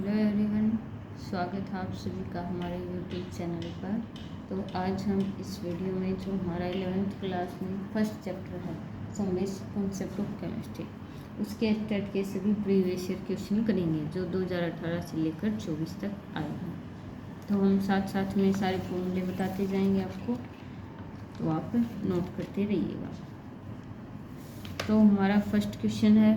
Hello everyone, स्वागत है आप सभी का हमारे यूट्यूब चैनल पर। तो आज हम इस वीडियो में जो हमारा 11th क्लास में फर्स्ट चैप्टर है some basic concept of chemistry, उसके स्टेट के सभी प्रीवियस ईयर क्वेश्चन करेंगे जो 2018 से लेकर 24 तक आए हैं। तो हम साथ साथ में सारे फॉर्मूले बताते जाएंगे आपको, तो आप नोट करते रहिएगा। तो हमारा फर्स्ट क्वेश्चन है,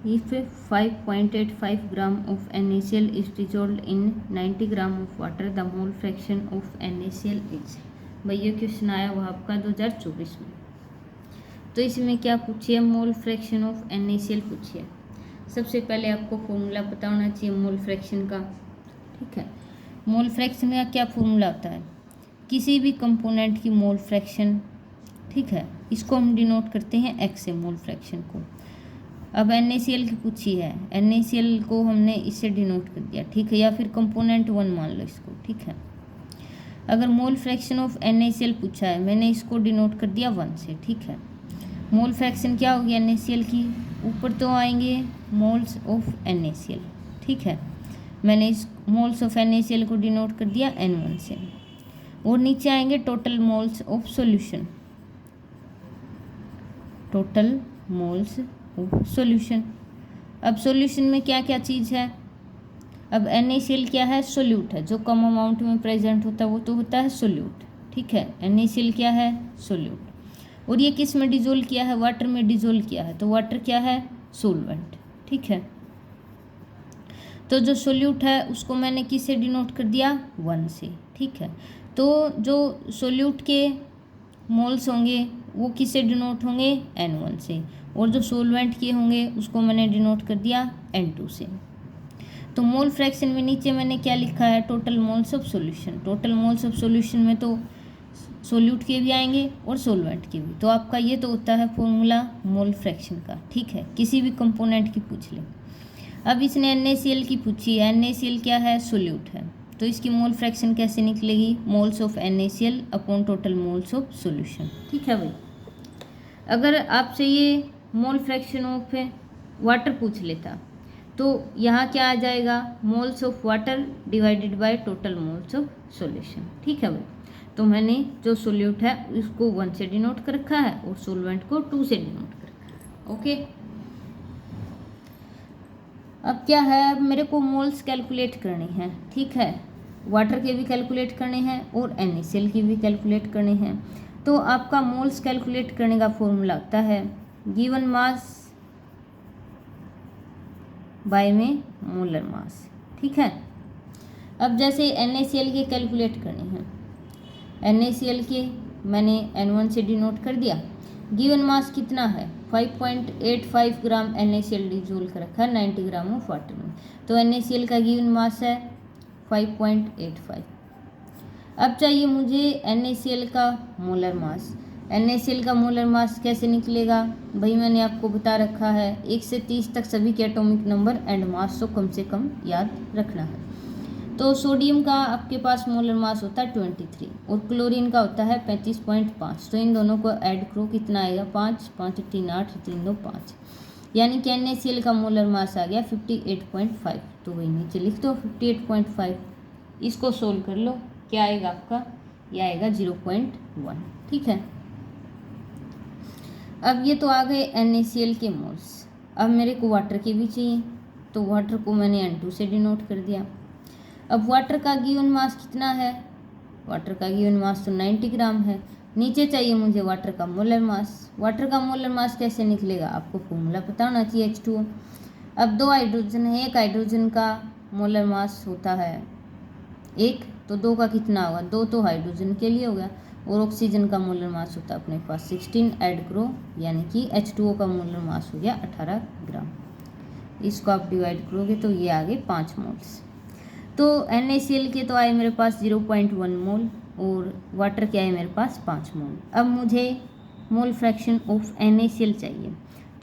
if 5.85 gram of NaCl is dissolved in 90 gram of water, the mole fraction of NaCl is। भाई ये क्वेश्चन आया हुआ आपका 2024 में। तो इसमें क्या पूछिए, मोल फ्रैक्शन ऑफ NaCl पूछिए। सबसे पहले आपको फॉर्मूला पता होना चाहिए मोल फ्रैक्शन का, ठीक है। मोल फ्रैक्शन का क्या फॉर्मूला होता है, किसी भी कंपोनेंट की मोल फ्रैक्शन, ठीक है, इसको हम डिनोट करते हैं x से, मोल फ्रैक्शन को। अब NaCl की पूछी है, NaCl को हमने इससे डिनोट कर दिया, ठीक है, या फिर कंपोनेंट 1 मान लो इसको, ठीक है। अगर मोल फ्रैक्शन ऑफ NaCl पूछा है, मैंने इसको डिनोट कर दिया 1 से, ठीक है। मोल फ्रैक्शन क्या होगी NaCl की, ऊपर तो आएंगे मोल्स ऑफ NaCl, ठीक है। मैंने इस मोल्स ऑफ NaCl को डिनोट कर दिया N1 से, और नीचे आएंगे total moles of solution, total moles solution. अब सॉल्यूशन में क्या क्या चीज़ है, अब NaCl क्या है, सोल्यूट है, जो कम अमाउंट में प्रेजेंट होता है वो तो होता है सोल्यूट, ठीक है। NaCl क्या है, सोल्यूट। और ये किस में डिजोल्व किया है, वाटर में डिजोल्व किया है, तो वाटर क्या है, सोलवेंट, ठीक है। तो जो सोल्यूट है उसको मैंने किससे डिनोट कर दिया, 1 से, ठीक है। तो जो सोल्यूट के मोल्स होंगे वो किससे डिनोट होंगे, N1 से, और जो सोलवेंट के होंगे उसको मैंने डिनोट कर दिया N2 से। तो मोल फ्रैक्शन में नीचे मैंने क्या लिखा है, total moles of solution. Total moles of solution में तो सोल्यूट के भी आएंगे और सोलवेंट के भी। तो आपका ये तो होता है फॉर्मूला मोल फ्रैक्शन का, ठीक है, किसी भी कंपोनेंट की पूछ ले। अब इसने NaCl की पूछी है, NaCl क्या है, सोल्यूट है, तो इसकी मोल फ्रैक्शन कैसे निकलेगी, moles of NaCl upon total moles of solution, ठीक है भाई। अगर आपसे ये मोल फ्रैक्शन ऑफ वाटर पूछ लेता तो यहाँ क्या आ जाएगा, moles of water divided by total moles of solution, ठीक है भाई। तो मैंने जो सोल्यूट है उसको 1 से डिनोट कर रखा है और सोलवेंट को 2 से डिनोट कर रखा है, ओके। अब क्या है, अब मेरे को मोल्स कैलकुलेट करने हैं, ठीक है, वाटर के भी कैलकुलेट करने हैं और NaCl की भी कैलकुलेट करने हैं। तो आपका मोल्स कैलकुलेट करने का फॉर्मूला होता है गिवन मास बाय में मोलर मास, ठीक है। अब जैसे NaCl के कैलकुलेट करने हैं, NaCl के मैंने N1 से डिनोट कर दिया। गिवन मास कितना है, 5.85 ग्राम NaCl डिजोल्व कर रखा है 90 ग्राम ऑफ वाटर में, तो NaCl का गिवन मास है 5.85। अब चाहिए मुझे NaCl का मोलर मास। NaCl का मोलर मास कैसे निकलेगा, भाई मैंने आपको बता रखा है 1 से 30 तक सभी के एटॉमिक नंबर एंड मास तो कम से कम याद रखना है। तो सोडियम का आपके पास मोलर मास होता है 23 और क्लोरीन का होता है 35.5। तो इन दोनों को ऐड करो, कितना आएगा, 5, 5 3 8, 3 2 5, यानी कि NaCl का मोलर मास आ गया 58.5। तो वही नीचे लिख दो 58.5। इसको सोल्व कर लो, क्या आएगा आपका, यह आएगा 0.1, ठीक है। अब ये तो आ गए NaCl के मोल्स। अब मेरे को वाटर के भी चाहिए, तो वाटर को मैंने N2 से डिनोट कर दिया। अब वाटर का गिवन मास कितना है, वाटर का गिवन मास तो 90 ग्राम है। नीचे चाहिए मुझे वाटर का मोलर मास। वाटर का मोलर मास कैसे निकलेगा, आपको फॉर्मूला पता होना चाहिए H2O। अब 2 हाइड्रोजन है, एक हाइड्रोजन का मोलर मास होता है 1, तो 2 का कितना होगा, 2 तो हाइड्रोजन के लिए हो गया, और ऑक्सीजन का मोलर मास होता है अपने पास 16, ऐड करो, यानी कि H2O का मोलर मास हो गया 18 ग्राम। इसको आप डिवाइड करोगे तो ये आ गए 5 मोल्स। तो NaCl के तो आए मेरे पास 0.1 मोल और वाटर के आए मेरे पास 5 मोल। अब मुझे मोल फ्रैक्शन ऑफ NaCl चाहिए,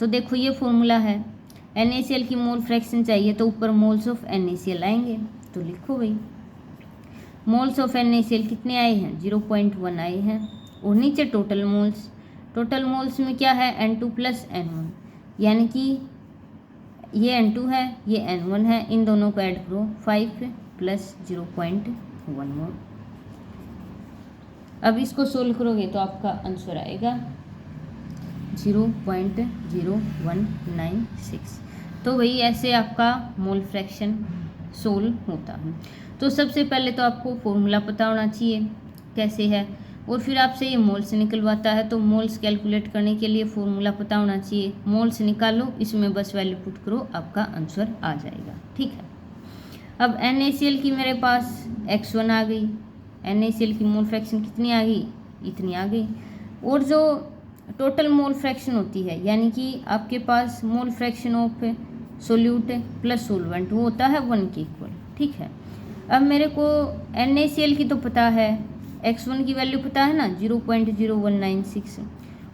तो देखो ये फॉर्मूला है, NaCl की मोल फ्रैक्शन चाहिए तो ऊपर मोल्स ऑफ NaCl आएंगे, तो लिखो भाई मोल्स ऑफ NaCl कितने आए हैं, 0.1 आए हैं, और नीचे टोटल मोल्स। टोटल मोल्स में क्या है, N2 + N1, यानी कि ये N2 है, ये N1 है, इन दोनों को ऐड करो 5 प्लस 0.1 मोल। अब इसको सोल्व करोगे तो आपका आंसर आएगा 0.0196। तो वही ऐसे आपका मोल फ्रैक्शन सोल्व होता है। तो सबसे पहले तो आपको फॉर्मूला पता होना चाहिए कैसे है, और फिर आपसे ये मोल्स निकलवाता है, तो मोल्स कैलकुलेट करने के लिए फॉर्मूला पता होना चाहिए। मोल्स निकालो, इसमें बस वैल्यू पुट करो, आपका आंसर आ जाएगा। ठीक है, अब NaCl की मेरे पास x1 आ गई, NaCl की मोल फ्रैक्शन कितनी आ गई, इतनी आ गई। और जो टोटल मोल फ्रैक्शन होती है, यानी कि आपके पास mole fraction of solute plus solvent, वो होता है 1 के इक्वल। ठीक है, अब मेरे को NaCl की तो पता है, x1 की वैल्यू पता है ना 0.0196,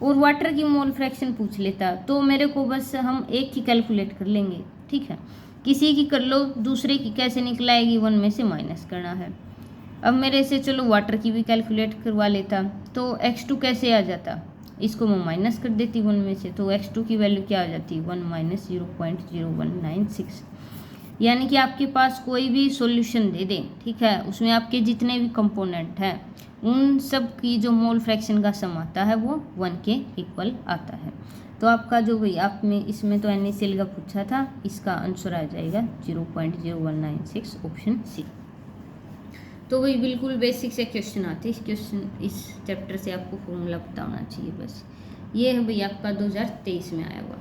और वाटर की मोल फ्रैक्शन पूछ लेता तो मेरे को बस हम एक की कैलकुलेट कर लेंगे। ठीक है, किसी की कर लो, दूसरे की कैसे निकलाएगी, 1 में से माइनस करना है। अब मेरे से चलो वाटर की भी कैलकुलेट करवा लेता, तो x2 कैसे आ जाता, इसको मैं माइनस कर देती 1 में से, तो x2 की वैल्यू क्या आ जाती, 1 माइनस 0.0196। यानी कि आपके पास कोई भी सॉल्यूशन दे दें, ठीक है, उसमें आपके जितने भी कंपोनेंट हैं उन सब की जो मोल फ्रैक्शन का सम आता है वो 1 के इक्वल आता है। तो आपका जो भाई आप में इसमें तो NaCl का पूछा था, इसका आंसर आ जाएगा 0.0196 ऑप्शन सी। तो वही बिल्कुल बेसिक से क्वेश्चन आते हैं, इस क्वेश्चन इस चैप्टर से आपको फॉर्मूला पता होना चाहिए बस। ये है भाई आपका 2023 में आया हुआ।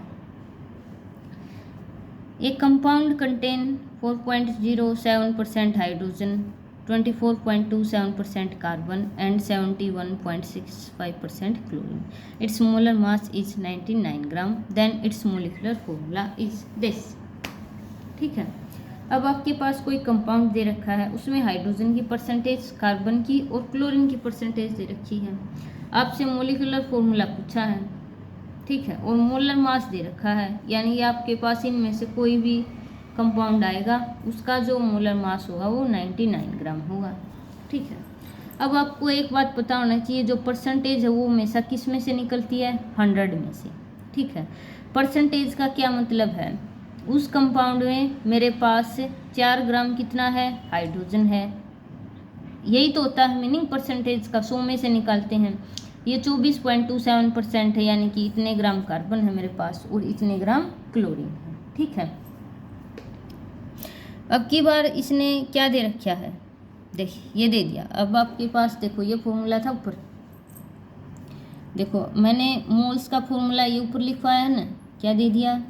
A compound contain 4.07% hydrogen, 24.27% carbon and 71.65% chlorine. Its molar mass is 99 gram. Then its molecular formula is this. ठीक है, अब आपके पास कोई कंपाउंड दे रखा है, उसमें हाइड्रोजन की परसेंटेज, कार्बन की और क्लोरीन की परसेंटेज दे रखी है। आपसे मोलिकुलर फॉर्मूला पूछा है, ठीक है, और मोलर मास दे रखा है, यानी कि आपके पास इनमें से कोई भी कंपाउंड आएगा उसका जो मोलर मास होगा वो 99 ग्राम होगा। ठीक है, अब आपको एक बात पता होना चाहिए, जो परसेंटेज है वो हमेशा किस में से निकलती है, 100 में से। ठीक है, परसेंटेज का क्या मतलब है, उस कंपाउंड में मेरे पास 4 ग्राम कितना है, हाइड्रोजन है, यही तो होता है मीनिंग परसेंटेज का, 100 में से निकालते हैं। ये 24.27% है, यानी कि इतने ग्राम कार्बन है मेरे पास और इतने ग्राम क्लोरीन है। ठीक है, अब की बार इसने क्या दे रखा है, देखिए ये दे दिया। अब आपके पास देखो ये फॉर्मूला था ऊपर, देखो मैंने मोल्स का फॉर्मूला ये ऊपर लिखवाया है ना, क्या दे दिया,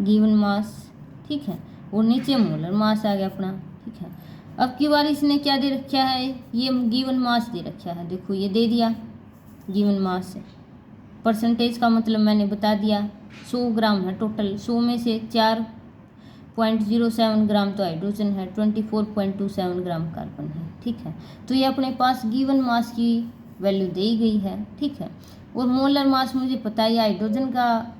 गिवन मास। ठीक है, और नीचे मोलर मास आ गया अपना। ठीक है, अब की बार इसने क्या दे रखा है, ये गिवन मास दे रखा है, देखो ये दे दिया गिवन मास है। परसेंटेज का मतलब मैंने बता दिया, 100 ग्राम है टोटल, 100 में से 4.07 ग्राम तो हाइड्रोजन है, 24.27 ग्राम कार्बन है। ठीक है, तो ये अपने पास गिवन मास की वैल्यू दे गई है। ठीक है, और मोलर मास मुझे पता है, हाइड्रोजन का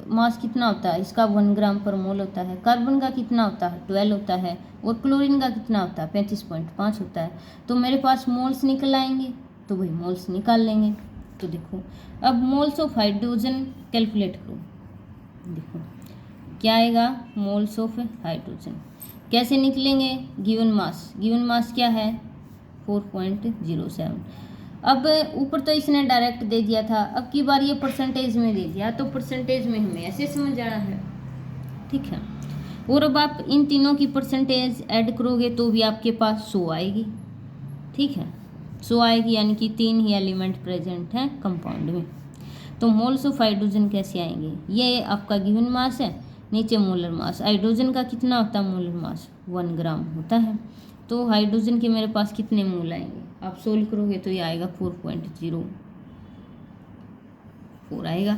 मास कितना होता है, इसका 1 ग्राम पर मोल होता है, कार्बन का कितना होता है 12 होता है, और क्लोरीन का कितना होता है 35.5 होता है। तो मेरे पास मोल्स निकल आएंगे, तो वही मोल्स निकाल लेंगे। तो देखो अब मोल्स ऑफ हाइड्रोजन कैलकुलेट करो, देखो क्या आएगा, मोल्स ऑफ हाइड्रोजन कैसे निकलेंगे, गिवन मास क्या है 4.07। अब ऊपर तो इसने डायरेक्ट दे दिया था, अब की बार ये परसेंटेज में दे दिया, तो परसेंटेज में हमें ऐसे समझ आना है। ठीक है, और अब आप इन तीनों की परसेंटेज ऐड करोगे तो भी आपके पास 100 आएगी। ठीक है, 100 आएगी, यानी कि 3 ही एलिमेंट प्रेजेंट हैं कंपाउंड में। तो मोल्स ऑफ हाइड्रोजन कैसे आएंगे, ये आपका गिवन मास है, नीचे मोलर मास। हाइड्रोजन का कितना होता है मोलर मास, 1 ग्राम होता है। तो हाइड्रोजन के मेरे पास कितने मोल आएंगे, आप सोल्व करोगे तो ये आएगा 4.04 आएगा,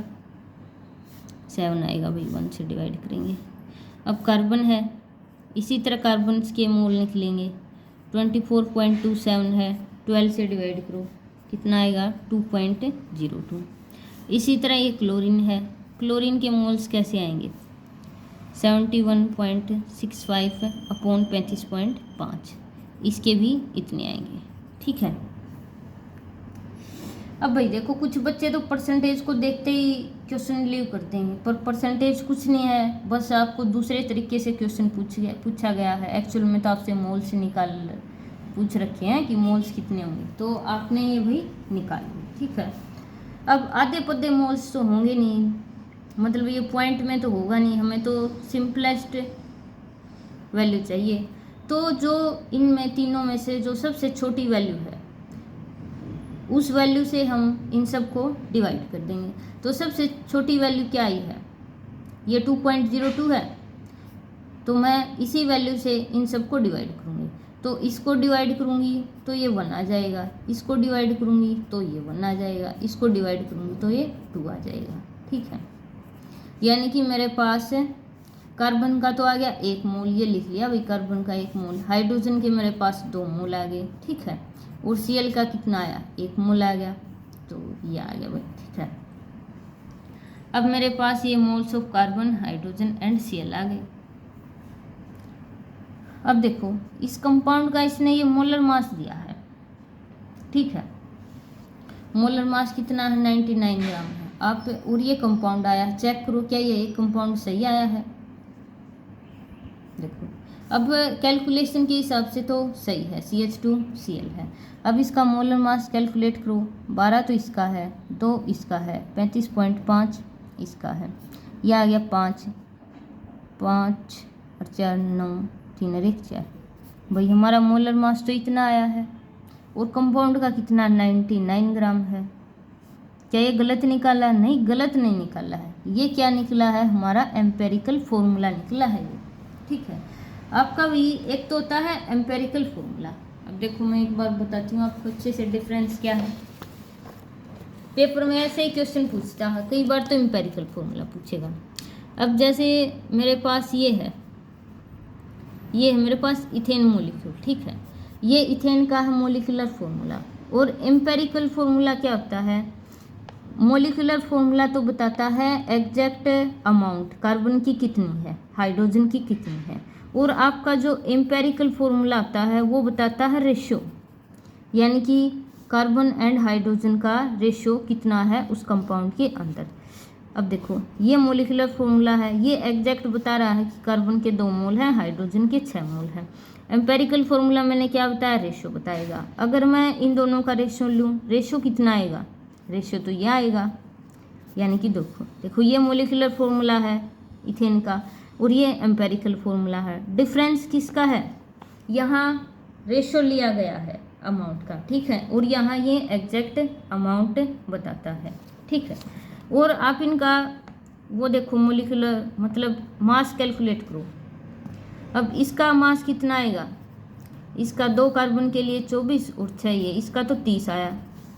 7 आएगा भाई, 1 से डिवाइड करेंगे। अब कार्बन है, इसी तरह कार्बन के मोल निकलेंगे, 24.27 है, 12 से डिवाइड करो, कितना आएगा 2.02। इसी तरह ये क्लोरीन है, क्लोरीन के मोल्स कैसे आएंगे, 71.65 अपॉन 35.5, इसके भी इतने आएंगे। ठीक है, अब भाई देखो कुछ बच्चे तो परसेंटेज को देखते ही क्वेश्चन लीव कर देंगे, पर परसेंटेज कुछ नहीं है, बस आपको दूसरे तरीके से क्वेश्चन पूछा गया है। एक्चुअल में तो आपसे मोल्स पूछ रखे हैं कि मोल्स कितने होंगे, तो आपने ये भाई निकाले, ठीक है। अब आधे पद्दे मोल्स तो होंगे नहीं, मतलब ये पॉइंट में तो होगा नहीं, हमें तो सिंपलेस्ट वैल्यू चाहिए। तो जो इनमें तीनों में से जो सबसे छोटी वैल्यू है उस वैल्यू से हम इन सब को डिवाइड कर देंगे। तो सबसे छोटी वैल्यू क्या आई है, ये 2.02 है, तो मैं इसी वैल्यू से इन सब को डिवाइड करूँगी। तो इसको डिवाइड करूँगी तो ये 1 आ जाएगा, इसको डिवाइड करूँगी तो ये 1 आ जाएगा, इसको डिवाइड करूँगी तो ये 2 आ जाएगा, ठीक है। यानी कि मेरे पास कार्बन का तो आ गया 1 मोल, ये लिख लिया भाई कार्बन का 1 मोल। हाइड्रोजन के मेरे पास 2 मोल आ गए, ठीक है। और Cl का कितना आया, 1 मोल आ गया, तो ये आ गया भाई, ठीक है। अब मेरे पास ये moles of carbon, hydrogen and Cl आ गए। अब देखो इस कंपाउंड का इसने ये मोलर मास दिया है, ठीक है। मोलर मास कितना है, 99 ग्राम है। आप और ये कंपाउंड आया, चेक करो क्या ये एक कंपाउंड सही आया है। देखो अब कैलकुलेशन के हिसाब से तो सही है, CH2Cl है। अब इसका मोलर मास कैलकुलेट करो, 12 तो इसका है, 2 इसका है, 35.5 इसका है, यह आ गया 5 और 4 9, 3 और 1 4। भाई हमारा मोलर मास तो इतना आया है, और कंपाउंड का कितना 99 ग्राम है। क्या ये गलत निकाला? नहीं, गलत नहीं निकाला है। ये क्या निकला है, हमारा एम्पेरिकल फॉर्मूला निकला है ये, ठीक है। आपका भी एक तो होता है एम्पेरिकल फॉर्मूला। अब देखो मैं एक बार बताती हूँ आपको अच्छे से डिफरेंस क्या है। पेपर में ऐसे ही क्वेश्चन पूछता है, कई बार तो एम्पेरिकल फॉर्मूला पूछेगा। अब जैसे मेरे पास ये है मेरे पास इथेन मोलिक्यूल, ठीक है। ये इथेन का है मोलिकुलर फॉर्मूला। और एम्पेरिकल फॉर्मूला क्या होता है, मोलिकुलर फॉर्मूला तो बताता है एग्जैक्ट अमाउंट, कार्बन की कितनी है, हाइड्रोजन की कितनी है। और आपका जो एम्पेरिकल फॉर्मूला आता है वो बताता है रेशो, यानी कि कार्बन एंड हाइड्रोजन का रेशो कितना है उस कंपाउंड के अंदर। अब देखो ये मोलिकुलर फॉर्मूला है, ये एग्जैक्ट बता रहा है कि कार्बन के 2 मोल हैं, हाइड्रोजन के 6 मोल हैं। एम्पेरिकल फॉर्मूला मैंने क्या बताया, रेशो बताएगा। अगर मैं इन दोनों का रेशो लूँ, रेशो कितना आएगा, रेशो तो ये आएगा। यानी कि देखो ये मोलिकुलर फॉर्मूला है इथेन का और ये एम्पेरिकल फॉर्मूला है। डिफरेंस किसका है, यहाँ रेशो लिया गया है अमाउंट का, ठीक है, और यहाँ ये एग्जैक्ट अमाउंट बताता है, ठीक है। और आप इनका वो देखो मोलिकुलर मतलब मास कैलकुलेट करो। अब इसका मास कितना आएगा, इसका 2 कार्बन के लिए 24 और 6 ये, इसका तो 30 आया।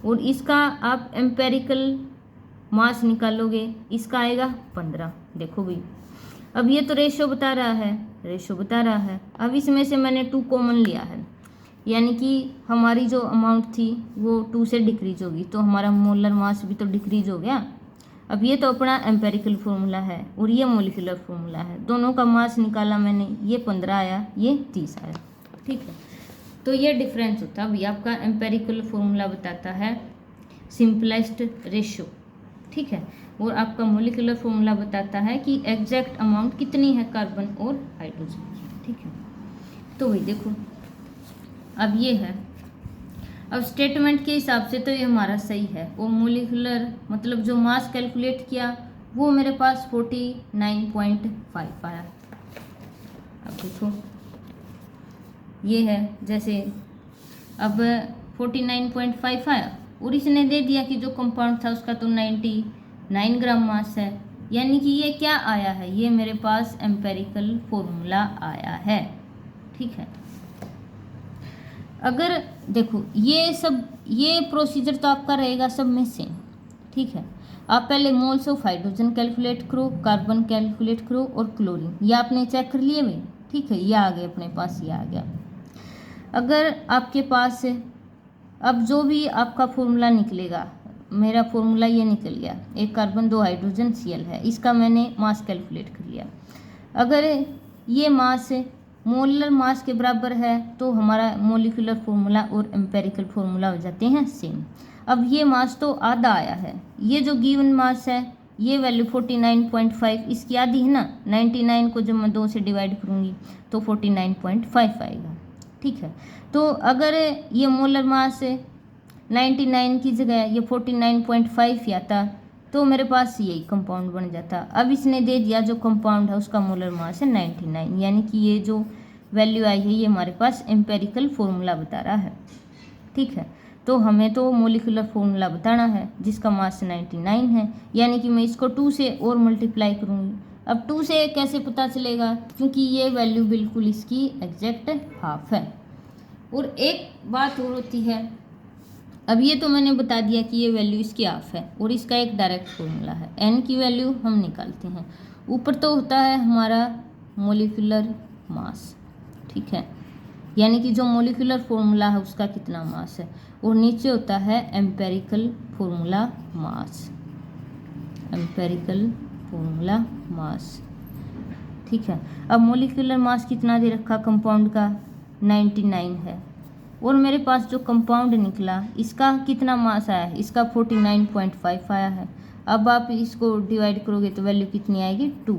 और इसका आप एम्पेरिकल मास निकालोगे, इसका आएगा 15। देखो भाई अब ये तो रेशो बता रहा है, अब इसमें से मैंने 2 कॉमन लिया है, यानी कि हमारी जो अमाउंट थी वो 2 से डिक्रीज होगी, तो हमारा मोलर मास भी तो डिक्रीज हो गया। अब ये तो अपना एम्पेरिकल फॉर्मूला है और ये मोलिकुलर फॉर्मूला है, दोनों का मास निकाला मैंने, ये 15 आया, ये 30 आया, ठीक है। तो ये डिफरेंस होता है। अभी आपका एम्पेरिकल फॉर्मूला बताता है सिंपलेस्ट रेशो, ठीक है, और आपका मोलिकुलर फॉर्मूला बताता है कि एग्जैक्ट अमाउंट कितनी है कार्बन और हाइड्रोजन की, ठीक है। तो वही देखो अब ये है, अब स्टेटमेंट के हिसाब से तो ये हमारा सही है, और मोलिकुलर मतलब जो मास कैलकुलेट किया वो मेरे पास 49.5 आया। अब देखो ये है, जैसे अब 49.5 आया और इसने दे दिया कि जो कंपाउंड था उसका तो 99 ग्राम मास है, यानी कि ये क्या आया है, ये मेरे पास एम्पेरिकल फॉर्मूला आया है, ठीक है। अगर देखो ये प्रोसीजर तो आपका रहेगा सब में सेम, ठीक है। आप पहले मोल्स ऑफ हाइड्रोजन कैलकुलेट करो, कार्बन कैलकुलेट करो और क्लोरीन, ये आपने चेक कर लिए भाई, ठीक है। ये आ गए अपने पास, ये आ गया। अगर आपके पास अब जो भी आपका फॉर्मूला निकलेगा, मेरा फॉर्मूला ये निकल गया, 1 कार्बन 2 हाइड्रोजन Cl है, इसका मैंने मास कैलकुलेट कर लिया। अगर ये मास मोलर मास के बराबर है तो हमारा मोलिकुलर फॉर्मूला और एम्पेरिकल फॉर्मूला हो जाते हैं सेम। अब ये मास तो आधा आया है, ये जो गिवन मास है ये वैल्यू 49.5 इसकी आधी है ना, 99 को जब मैं 2 से डिवाइड करूँगी तो 49.5 आएगा। ठीक है, तो अगर ये मोलर मास 99 की जगह ये 49.5 आता तो मेरे पास यही कंपाउंड बन जाता। अब इसने दे दिया जो कंपाउंड है उसका मोलर मास है 99, यानी कि ये जो वैल्यू आई है ये हमारे पास एम्पेरिकल फॉर्मूला बता रहा है। ठीक है, तो हमें तो मोलिकुलर फॉर्मूला बताना है जिसका मास 99 है, यानी कि मैं इसको 2 से और मल्टीप्लाई करूँगी। अब 2 से कैसे पता चलेगा, क्योंकि ये वैल्यू बिल्कुल इसकी एग्जैक्ट हाफ है। और एक बात और होती है, अब ये तो मैंने बता दिया कि ये वैल्यू इसकी हाफ है और इसका एक डायरेक्ट फॉर्मूला है, एन की वैल्यू हम निकालते हैं। ऊपर तो होता है हमारा मोलिकुलर मास, ठीक है, यानी कि जो मोलिकुलर फॉर्मूला है उसका कितना मास है, और नीचे होता है empirical formula mass, empirical formula mass. ठीक है, अब मोलिकुलर मास कितना दे रखा कंपाउंड का 99 है, और मेरे पास जो कंपाउंड निकला इसका कितना मास आया है, इसका 49.5 आया है। अब आप इसको डिवाइड करोगे तो वैल्यू कितनी आएगी 2,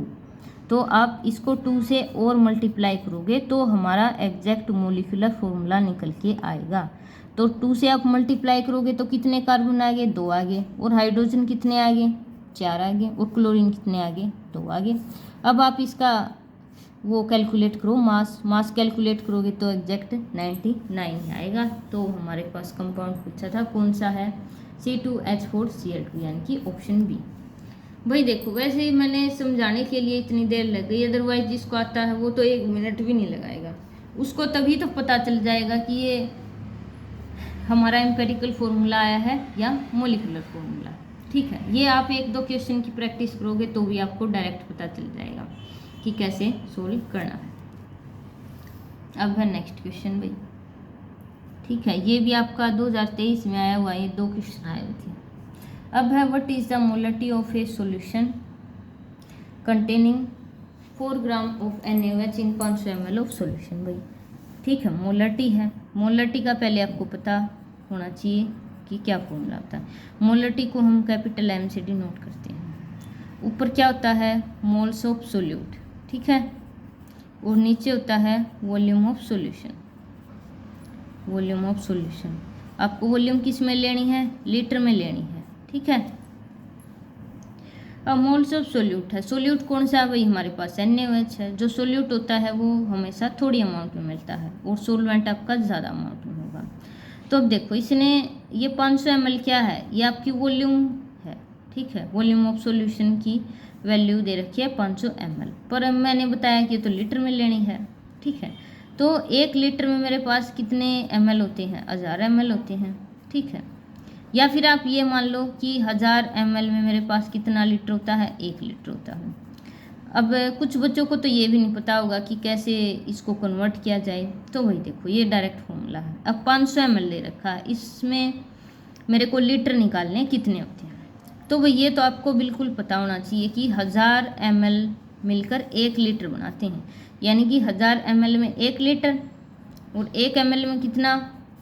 तो आप इसको 2 से और मल्टीप्लाई करोगे तो हमारा एग्जैक्ट मोलिकुलर फॉर्मूला निकल के आएगा। तो 2 से आप मल्टीप्लाई करोगे तो कितने कार्बन आ गए, 2 आ गए, और हाइड्रोजन कितने आ गए, 4 आ गए, और क्लोरीन कितने आ गए, 2 आ गए। अब आप इसका वो कैलकुलेट करो, मास कैलकुलेट करोगे तो एग्जैक्ट 99 आएगा। तो हमारे पास कंपाउंड पूछा था कौन सा है, C2H4Cl2, यानी कि ऑप्शन बी। भाई देखो, वैसे ही मैंने समझाने के लिए इतनी देर लग गई, अदरवाइज जिसको आता है वो तो 1 मिनट भी नहीं लगाएगा, उसको तभी तो पता चल जाएगा कि ये हमारा एम्पेरिकल फॉर्मूला आया है या मोलिकुलर फॉर्मूला। ठीक है, ये आप 1-2 क्वेश्चन की प्रैक्टिस करोगे तो भी आपको डायरेक्ट पता चल जाएगा कि कैसे सोल्व करना है। अब है नेक्स्ट क्वेश्चन भाई। ठीक है, ये भी आपका 2023 में आया हुआ, ये 2 क्वेश्चन आए हुए थे। अब है what is the molarity of A solution containing 4 gram of NaOH in 500 ml of solution. भाई ठीक है, मोलरिटी है, मोलरिटी का पहले आपको पता होना चाहिए कि क्या फॉर्मूला होता है। मोलरिटी को हम कैपिटल M से डिनोट करते हैं। ऊपर क्या होता है, मोल्स ऑफ सोल्यूट, ठीक है, और नीचे होता है volume of solution, volume of solution. आपको वॉल्यूम किस में लेनी है, लीटर में लेनी है। ठीक है, अब मोल्स ऑफ सोल्यूट है, सोल्यूट कौन सा है भाई, हमारे पास NaOH है। जो सोल्यूट होता है वो हमेशा थोड़ी अमाउंट में मिलता है और सोलवेंट आपका ज़्यादा अमाउंट में होगा। तो अब देखो, इसने ये 500 ml क्या है, ये आपकी वॉल्यूम है। ठीक है, वॉल्यूम ऑफ सॉल्यूशन की वैल्यू दे रखी है 500 ml, पर मैंने बताया कि तो लीटर में लेनी है। ठीक है, तो 1 लीटर में मेरे पास कितने ml होते हैं, 1000 ml होते हैं। ठीक है, या फिर आप ये मान लो कि 1000 ml में मेरे पास कितना लीटर होता है, 1 लीटर होता है। अब कुछ बच्चों को तो ये भी नहीं पता होगा कि कैसे इसको कन्वर्ट किया जाए, तो वही देखो ये डायरेक्ट फॉर्मूला है। अब 500 ml ले रखा है, इसमें मेरे को लीटर निकालने कितने होते हैं, तो वही ये तो आपको बिल्कुल पता होना चाहिए कि 1000 ml मिलकर 1 लीटर बनाते हैं, यानी कि 1000 ml में 1 लीटर, और 1 ml में कितना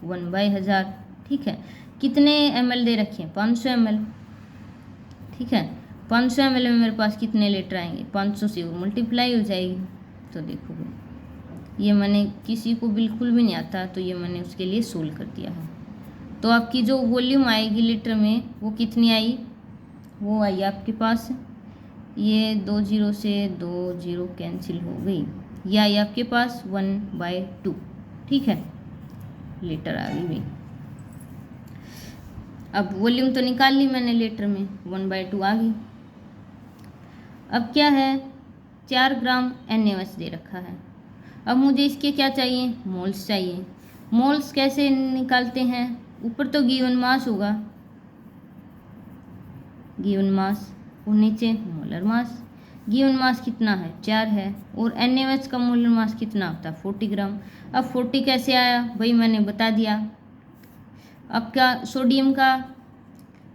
1/1000। ठीक है, कितने ml दे रखे हैं, 500 ml। ठीक है, 500 ml में मेरे पास कितने लीटर आएंगे, 500 से वो मल्टीप्लाई हो जाएगी। तो देखो ये मैंने किसी को बिल्कुल भी नहीं आता, तो ये मैंने उसके लिए सोल्व कर दिया है। तो आपकी जो वॉल्यूम आएगी लीटर में वो कितनी आई, वो आई आपके पास, ये 2 0 से 2 0 कैंसिल हो गई, ये आई आपके पास 1/2। ठीक है, लीटर आ गई भाई। अब वॉल्यूम तो निकाल ली मैंने लीटर में, 1/2 आ गई। अब क्या है, 4 ग्राम NaOH दे रखा है। अब मुझे इसके क्या चाहिए, मोल्स चाहिए। मोल्स कैसे निकालते हैं, ऊपर तो गिवन मास होगा, गिवन मास, और नीचे मोलर मास। गिवन मास कितना है, 4 है, और NaOH का मोलर मास कितना होता है, 40 ग्राम। अब 40 कैसे आया भाई, मैंने बता दिया। आपका सोडियम का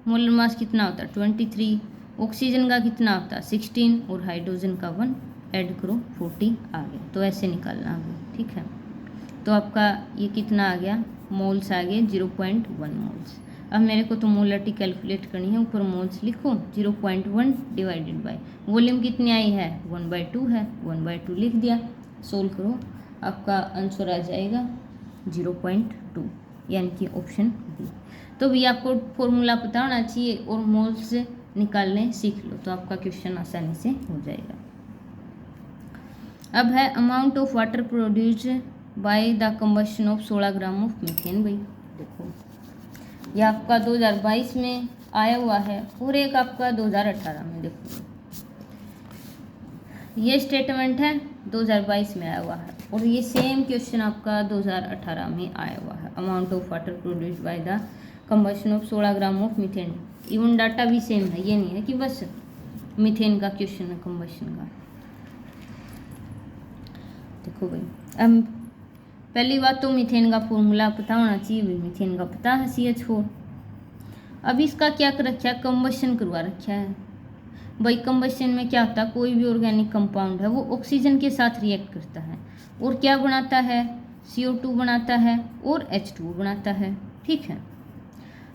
मोलर मास कितना होता है, 23, ऑक्सीजन का कितना होता है 16, और हाइड्रोजन का 1, ऐड करो 40 आ गया। तो ऐसे निकालना होगा। ठीक है, तो आपका ये कितना आ गया, मोल्स आ गए 0.1 मोल्स। अब मेरे को तो मोलरिटी कैलकुलेट करनी है, ऊपर मोल्स लिखो 0.1 डिवाइडेड बाय वॉल्यूम कितनी आई है 1/2 है, 1/2 लिख दिया। सोल्व करो, आपका आंसर आ जाएगा 0.2 यानी कि ऑप्शन बी। तो भी आपको फॉर्मूला पता होना चाहिए और मोल्स निकालने सीख लो तो आपका क्वेश्चन आसानी से हो जाएगा। अब है amount of water produce by the combustion of 16 gram of methane. भाई देखो यह आपका 2022 में आया हुआ है और एक आपका 2018 में। देखो ये स्टेटमेंट है 2022 में आया हुआ है और ये सेम क्वेश्चन आपका 2018 में आया हुआ है। Amount of water produce by the combustion of 16 gram of methane. Even data भी सेम है, ये नहीं है कि बस मीथेन का क्वेश्चन है कंबशन का। देखो भाई अब पहली बात तो मीथेन का फॉर्मूला पता होना चाहिए। भाई मीथेन का पता है CH4। अब इसका क्या कर रखा है, कंबशन करवा रखा है। भाई कंबशन में क्या होता है, कोई भी ऑर्गेनिक कंपाउंड है वो ऑक्सीजन के साथ रिएक्ट करता है और क्या बनाता है, CO2 बनाता है और H2O बनाता है। ठीक है,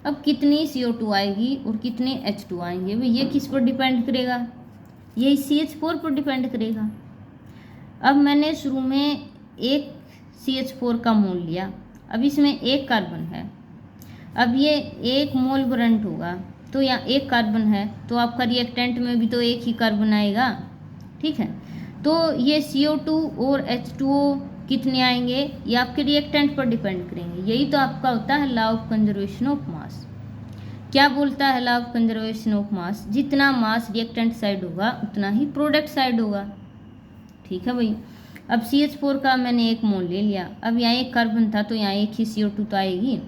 अब कितनी CO2 आएगी और कितने H2 आएंगे, भाई ये किस पर डिपेंड करेगा, यही CH4 पर डिपेंड करेगा। अब मैंने शुरू में एक CH4 का मोल लिया, अब इसमें एक कार्बन है, अब ये एक मोल ब्रंट होगा तो यहाँ एक कार्बन है तो आपका रिएक्टेंट में भी तो एक ही कार्बन आएगा। ठीक है, तो ये CO2 और H2O कितने आएंगे ये आपके रिएक्टेंट पर डिपेंड करेंगे। यही तो आपका होता है law of conservation of mass. क्या बोलता है law of conservation of mass, जितना मास रिएक्टेंट साइड होगा उतना ही प्रोडक्ट साइड होगा। ठीक है भाई, अब CH4 का मैंने एक मोल ले लिया, अब यहाँ एक कार्बन था तो यहाँ एक ही CO2 तो आएगी।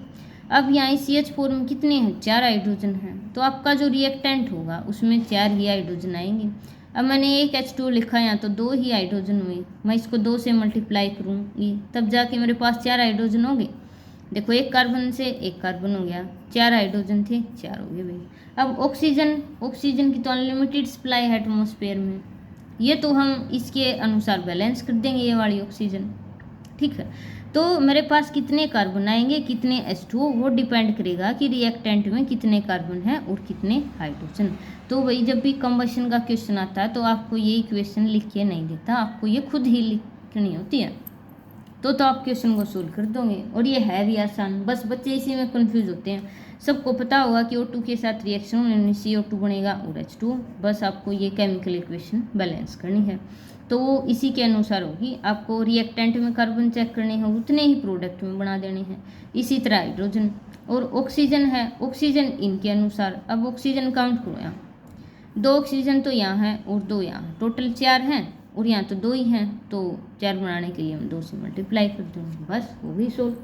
अब यहाँ CH4 में कितने हैं, 4 हाइड्रोजन हैं, तो आपका जो रिएक्टेंट होगा उसमें 4 ही हाइड्रोजन आएंगे। अब मैंने एक H2 लिखा यहाँ तो 2 ही हाइड्रोजन हुए, मैं इसको 2 से मल्टीप्लाई करूँगी तब जाके मेरे पास 4 हाइड्रोजन हो गए। देखो एक कार्बन से एक कार्बन हो गया, 4 हाइड्रोजन थे 4 हो गए भाई। अब ऑक्सीजन की तो अनलिमिटेड सप्लाई है एटमॉस्फेयर में, ये तो हम इसके अनुसार बैलेंस कर देंगे ये वाली ऑक्सीजन। ठीक है, तो मेरे पास कितने कार्बन आएंगे कितने H2O वो डिपेंड करेगा कि रिएक्टेंट में कितने कार्बन है और कितने हाइड्रोजन। तो भाई जब भी कंबशन का क्वेश्चन आता है तो आपको ये इक्वेशन लिख के नहीं देता, आपको ये खुद ही लिखनी होती है, तो आप क्वेश्चन को सोल्व कर दोगे। और ये है भी आसान, बस बच्चे इसी में कंफ्यूज होते हैं। सबको पता होगा कि O2 के साथ रिएक्शन होने CO2 बनेगा और H2O, बस आपको ये केमिकल इक्वेशन बैलेंस करनी है तो वो इसी के अनुसार होगी। आपको रिएक्टेंट में कार्बन चेक करने हैं उतने ही प्रोडक्ट में बना देने हैं। इसी तरह हाइड्रोजन और ऑक्सीजन है, ऑक्सीजन इनके अनुसार। अब ऑक्सीजन काउंट करो, यहाँ 2 ऑक्सीजन तो यहाँ है और 2 यहाँ, टोटल 4 हैं और यहाँ तो 2 ही हैं, तो 4 बनाने के लिए हम 2 से मल्टीप्लाई कर देंगे, बस हो गई सोल्व।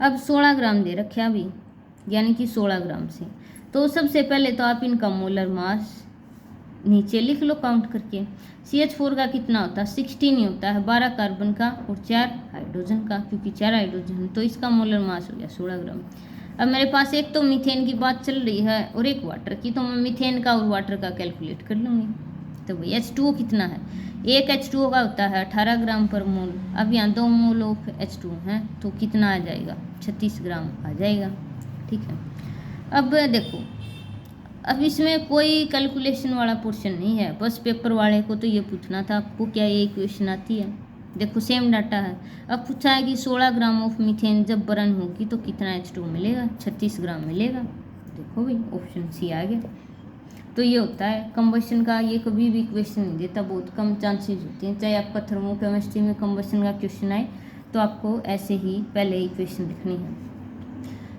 अब 16 ग्राम दे रखे अभी, यानी कि 16 ग्राम से, तो सबसे पहले तो आप इनका मोलर मास नीचे लिख लो काउंट करके। CH4 का कितना होता है 16 ही होता है, 12 कार्बन का और 4 हाइड्रोजन का, क्योंकि 4 हाइड्रोजन तो इसका मोलर मास हो गया 16 ग्राम। अब मेरे पास एक तो मीथेन की बात चल रही है और एक वाटर की, तो मैं मीथेन का और वाटर का कैलकुलेट कर लूँगी। तो भाई H2O कितना है, एक H2O का होता है 18 ग्राम पर मोल। अब यहाँ 2 मोल ऑफ H2O हैं तो कितना आ जाएगा 36 ग्राम आ जाएगा। ठीक है, अब देखो अब इसमें कोई कैलकुलेशन वाला पोर्शन नहीं है, बस पेपर वाले को तो ये पूछना था आपको क्या ये इक्वेशन आती है। देखो सेम डाटा है, अब पूछा है कि 16 ग्राम ऑफ मीथेन जब बर्न होगी तो कितना H2O मिलेगा, 36 ग्राम मिलेगा। देखो भाई ऑप्शन सी आ गया। तो ये होता है कंबशन का, ये कभी भी इक्वेशन नहीं देता, बहुत कम चांसेस होते हैं। चाहे आपका थर्मोकेमिस्ट्री में कंबशन का क्वेश्चन आए तो आपको ऐसे ही पहले इक्वेशन लिखनी है।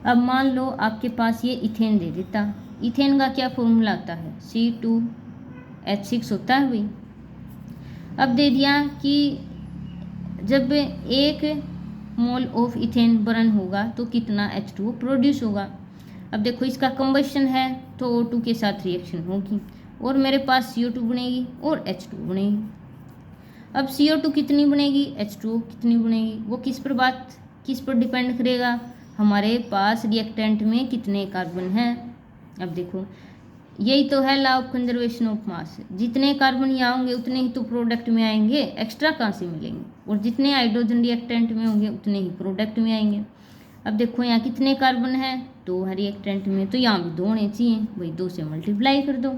अब मान लो आपके पास ये इथेन दे देता, इथेन का क्या फॉर्मूला आता है C2H6 होता है भाई। अब दे दिया कि जब 1 मोल ऑफ इथेन बर्न होगा तो कितना H2O प्रोड्यूस होगा। अब देखो इसका कंबशन है तो O2 के साथ रिएक्शन होगी और मेरे पास CO2 बनेगी और H2O बनेगी। अब CO2 कितनी बनेगी, H2O कितनी बनेगी, वो किस पर डिपेंड करेगा, हमारे पास रिएक्टेंट में कितने कार्बन हैं। अब देखो यही तो है law of conservation of mass, जितने कार्बन यहाँ होंगे उतने ही तो प्रोडक्ट में आएंगे, एक्स्ट्रा कहाँ से मिलेंगे, और जितने हाइड्रोजन रिएक्टेंट में होंगे उतने ही प्रोडक्ट में आएंगे। अब देखो यहाँ कितने कार्बन है, 2 है रिएक्टेंट में, तो यहाँ भी 2 होने चाहिए भाई, 2 से मल्टीप्लाई कर दो।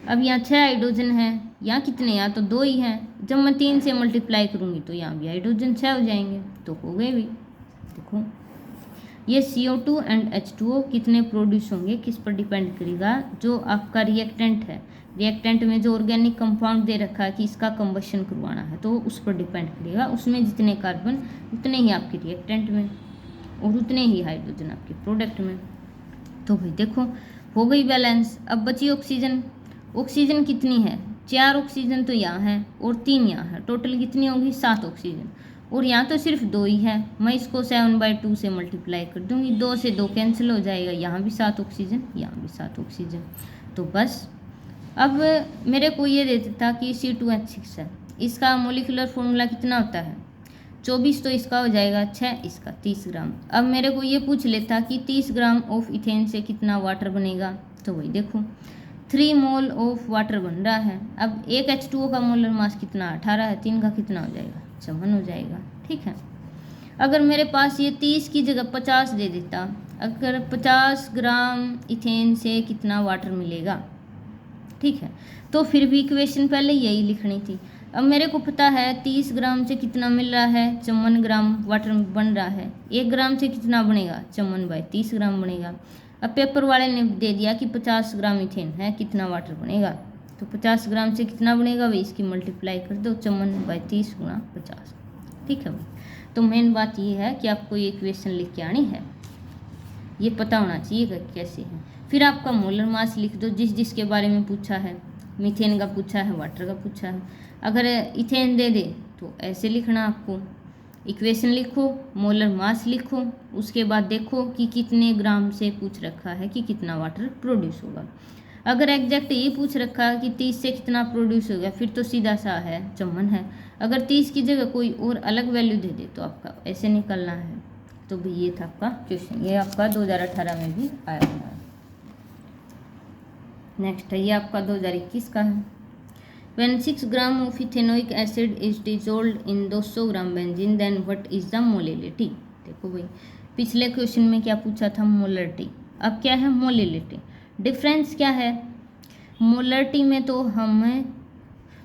अब यहाँ 6 हाइड्रोजन है, यहाँ कितने, यहाँ तो 2 ही हैं, जब मैं 3 से मल्टीप्लाई करूँगी तो यहाँ भी हाइड्रोजन 6 हो जाएंगे, तो हो गए भी। देखो ये CO2 एंड H2O कितने प्रोड्यूस होंगे, किस पर डिपेंड करेगा, जो आपका रिएक्टेंट है, रिएक्टेंट में जो ऑर्गेनिक कंपाउंड दे रखा है कि इसका कंबशन करवाना है, तो उस पर डिपेंड करेगा। उसमें जितने कार्बन उतने ही आपके रिएक्टेंट में और उतने ही हाइड्रोजन आपके प्रोडक्ट में। तो भाई देखो हो गई बैलेंस। अब बची ऑक्सीजन। ऑक्सीजन कितनी है, 4 ऑक्सीजन तो यहाँ है और 3 यहाँ है, टोटल कितनी होगी 7 ऑक्सीजन, और यहाँ तो सिर्फ 2 ही है, मैं इसको 7/2 से मल्टीप्लाई कर दूंगी, 2 से 2 कैंसिल हो जाएगा, यहाँ भी 7 ऑक्सीजन, यहाँ भी 7 ऑक्सीजन। तो बस अब मेरे को ये दे देता कि C2H6 है, इसका मोलिकुलर फॉर्मूला कितना होता है 24, तो इसका हो जाएगा 6, इसका 30 ग्राम। अब मेरे को ये पूछ लेता कि 30 ग्राम ऑफ इथेन से कितना वाटर बनेगा, तो वही देखो 3 मोल ऑफ वाटर बन रहा है। अब एक H2O का मोलर मास कितना 18 है, 3 का कितना हो जाएगा 54 हो जाएगा। ठीक है, अगर मेरे पास ये 30 की जगह 50 दे देता, अगर 50 ग्राम इथेन से कितना वाटर मिलेगा, ठीक है, तो फिर भी इक्वेशन पहले यही लिखनी थी। अब मेरे को पता है 30 ग्राम से कितना मिल रहा है 54 ग्राम वाटर बन रहा है, 1 ग्राम से कितना बनेगा 54/30 ग्राम बनेगा। अब पेपर वाले ने दे दिया कि 50 ग्राम इथेन है, कितना वाटर बनेगा, तो 50 ग्राम से कितना बनेगा भाई, इसकी मल्टीप्लाई कर दो 54/30 × 50। ठीक है भाई, तो मेन बात ये है कि आपको ये इक्वेशन लिख के आनी है, ये पता होना चाहिए कि कैसे है। फिर आपका मोलर मास लिख दो, जिसके बारे में पूछा है, मीथेन का पूछा है, वाटर का पूछा है। अगर इथेन दे दे तो ऐसे लिखना, आपको इक्वेशन लिखो, मोलर मास लिखो, उसके बाद देखो कि कितने ग्राम से पूछ रखा है कि कितना वाटर प्रोड्यूस होगा। अगर एग्जैक्ट ये पूछ रखा है कि 30 से कितना प्रोड्यूस होगा, फिर तो सीधा सा है 54 है। अगर 30 की जगह कोई और अलग वैल्यू दे दे तो आपका ऐसे निकलना है। तो भाई ये था आपका क्वेश्चन, ये आपका 2018 में भी आया हुआ है। नेक्स्ट है ये आपका 2021 का है। When 6 gram of ethanoic acid is dissolved in 200 gram benzene then what is the molality. देखो भाई पिछले क्वेश्चन में क्या पूछा था, मोलरिटी, अब क्या है मोलिलिटी। डिफरेंस क्या है, मोलरिटी में तो हम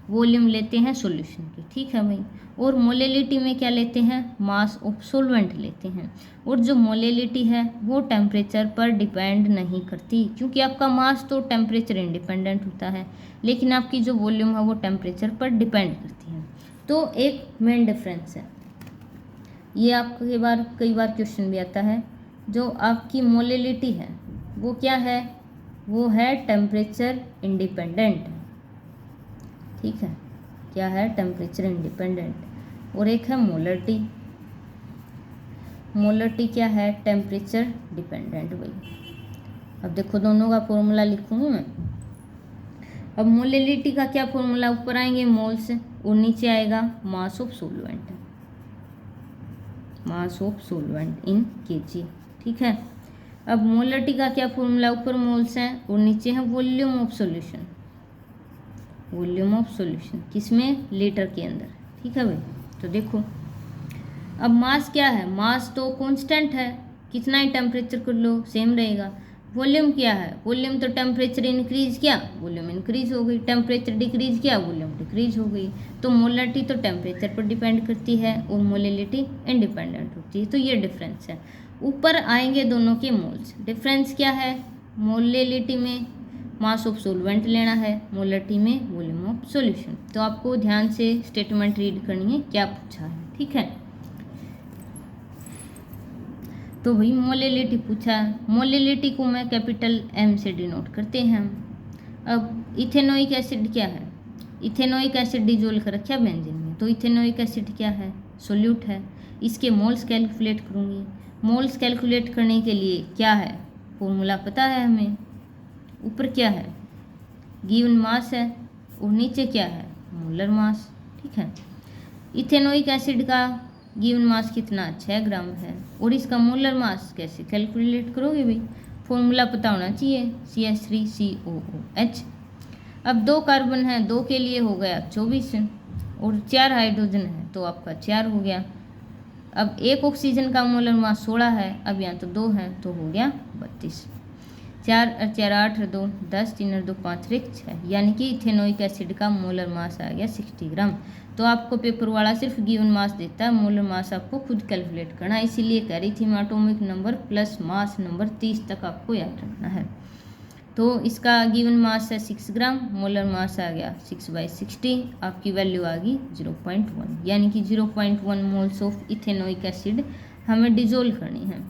वॉल्यूम लेते हैं सॉल्यूशन की, ठीक है भाई, और मोलिलिटी में क्या लेते हैं, मास ऑफ सॉल्वेंट लेते हैं। और जो मोलिलिटी है वो टेम्परेचर पर डिपेंड नहीं करती, क्योंकि आपका मास तो टेम्परेचर इंडिपेंडेंट होता है, लेकिन आपकी जो वॉल्यूम है वो टेम्परेचर पर डिपेंड करती है। तो एक मेन डिफरेंस है ये, आपको कई बार क्वेश्चन भी आता है। जो आपकी मोलिलिटी है वो क्या है, वो है टेम्परेचर इंडिपेंडेंट, ठीक है, क्या है टेम्परेचर इंडिपेंडेंट। और एक है मोलरिटी, मोलरिटी क्या है टेम्परेचर डिपेंडेंट भाई। अब देखो दोनों का फॉर्मूला लिखूंगी मैं। अब मोलिलिटी का क्या फॉर्मूला, ऊपर आएंगे मोल्स और नीचे आएगा mass of solvent, mass of solvent in kg, ठीक है। अब मोलरिटी का क्या फॉर्मूला, ऊपर मोल्स हैं और नीचे है volume of solution, volume of solution किसमें, लीटर के अंदर, ठीक है भाई। तो देखो अब मास क्या है, मास तो कांस्टेंट है, कितना ही टेम्परेचर कर लो सेम रहेगा। वॉल्यूम क्या है, वॉल्यूम तो टेम्परेचर इंक्रीज किया वॉल्यूम इंक्रीज हो गई, टेम्परेचर डिक्रीज किया वॉल्यूम डिक्रीज हो गई। तो मोलरिटी तो टेम्परेचर पर डिपेंड करती है और मोलिलिटी इंडिपेंडेंट होती है, तो ये डिफरेंस है। ऊपर आएंगे दोनों के मोल्स, डिफरेंस क्या है, मोलिलिटी में मास ऑफ सॉल्वेंट लेना है, मोलरिटी में वॉल्यूम ऑफ सॉल्यूशन। तो आपको ध्यान से स्टेटमेंट रीड करनी है क्या पूछा है, ठीक है। तो भाई मोलिलिटी पूछा है, मोलिलिटी को मैं कैपिटल M से डिनोट करते हैं। अब इथेनोइक एसिड क्या है, इथेनोइक एसिड डिजोल्व कर रखा है बेंजीन में, तो इथेनोइक एसिड क्या है, सोल्यूट है। इसके मोल्स कैलकुलेट करूँगी, मोल्स कैलकुलेट करने के लिए क्या है फॉर्मूला पता है हमें, ऊपर क्या है गिवन मास है और नीचे क्या है मोलर मास, ठीक है। इथेनोइक एसिड का गिवन मास कितना 6 ग्राम है, और इसका मोलर मास कैसे कैलकुलेट करोगे भाई, फॉर्मूला पता होना चाहिए CH3COOH। अब 2 कार्बन है, 2 के लिए हो गया 24 और 4 हाइड्रोजन है तो आपका 4 हो गया। अब एक ऑक्सीजन का मोलर मास 16 है, अब यहाँ तो 2 है तो हो गया 32। 4 और 4 8 और 2 10, 3 और 2 5 और 1 6, यानी कि इथेनोइक एसिड का मोलर मास आ गया 60 ग्राम। तो आपको पेपर वाला सिर्फ गिवन मास देता है, मोलर मास आपको खुद कैलकुलेट करना है, इसीलिए कह रही थी मैं atomic number plus mass number 30 तक आपको याद रखना है। तो इसका गिवन मास है 6 ग्राम, मोलर मास आ गया 6/60, आपकी वैल्यू आ गई 0.1, यानी कि 0.1 मोल्स ऑफ इथेनोइक एसिड हमें डिजोल्व करनी है।